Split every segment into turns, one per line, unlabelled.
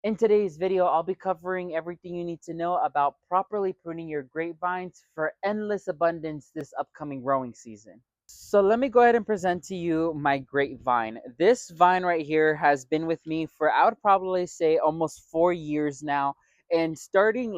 In today's video, I'll be covering everything you need to know about properly pruning your grapevines for endless abundance this upcoming growing season. So let me go ahead and present to you my grapevine. This vine right here has been with me for, I would probably say, almost 4 years now. And starting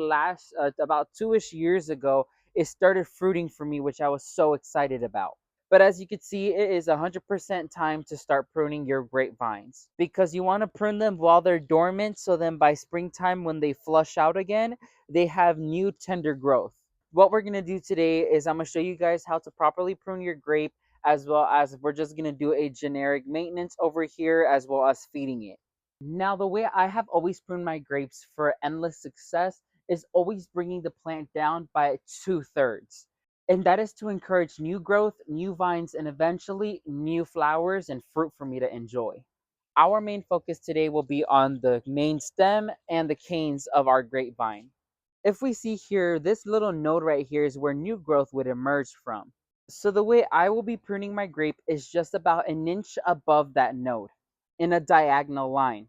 about 2-ish years ago, it started fruiting for me, which I was so excited about. But as you can see, it is 100% time to start pruning your grapevines because you want to prune them while they're dormant. So then by springtime, when they flush out again, they have new tender growth. What we're going to do today is I'm going to show you guys how to properly prune your grape, as well as we're just going to do a generic maintenance over here, as well as feeding it. Now, the way I have always pruned my grapes for endless success is always bringing the plant down by 2/3. And that is to encourage new growth, new vines, and eventually new flowers and fruit for me to enjoy. Our main focus today will be on the main stem and the canes of our grapevine. If we see here, this little node right here is where new growth would emerge from. So the way I will be pruning my grape is just about an inch above that node in a diagonal line,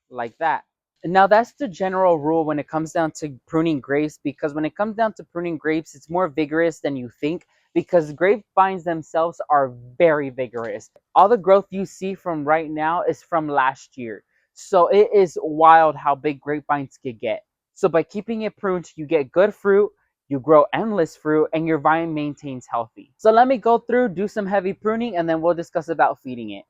like that. Now that's the general rule when it comes down to pruning grapes, because when it comes down to pruning grapes, it's more vigorous than you think, because grapevines themselves are very vigorous. All the growth you see from right now is from last year. So it is wild how big grapevines can get. So by keeping it pruned, you get good fruit, you grow endless fruit, and your vine maintains healthy. So let me go through, do some heavy pruning, and then we'll discuss about feeding it.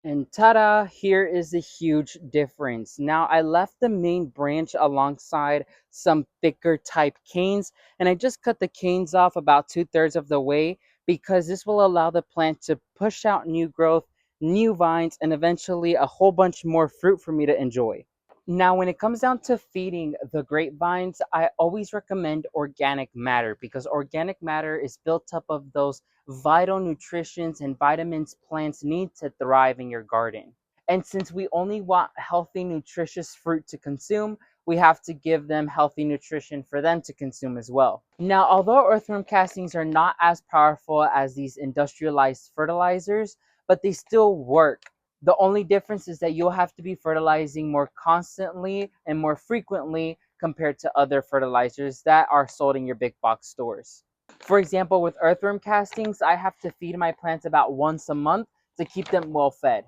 And ta-da, here is a huge difference. Now I left the main branch alongside some thicker type canes, and I just cut the canes off about 2/3 of the way because this will allow the plant to push out new growth, new vines, and eventually a whole bunch more fruit for me to enjoy. Now, when it comes down to feeding the grapevines, I always recommend organic matter because organic matter is built up of those vital nutrients and vitamins plants need to thrive in your garden. And since we only want healthy, nutritious fruit to consume, we have to give them healthy nutrition for them to consume as well. Now, although earthworm castings are not as powerful as these industrialized fertilizers, but they still work. The only difference is that you'll have to be fertilizing more constantly and more frequently compared to other fertilizers that are sold in your big box stores. For example, with earthworm castings, I have to feed my plants about once a month to keep them well fed.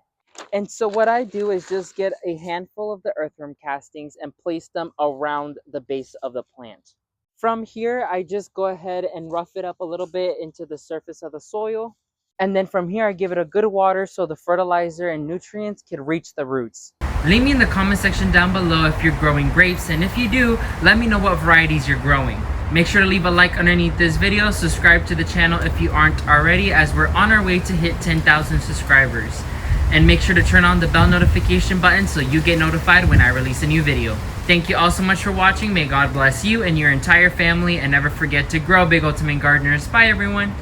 And so what I do is just get a handful of the earthworm castings and place them around the base of the plant. From here, I just go ahead and rough it up a little bit into the surface of the soil. And then from here, I give it a good water so the fertilizer and nutrients can reach the roots.
Leave me in the comment section down below if you're growing grapes, and if you do, let me know what varieties you're growing. Make sure to leave a like underneath this video, subscribe to the channel if you aren't already, as we're on our way to hit 10,000 subscribers. And make sure to turn on the bell notification button so you get notified when I release a new video. Thank you all so much for watching. May God bless you and your entire family, and never forget to grow big, ultimate gardeners. Bye everyone.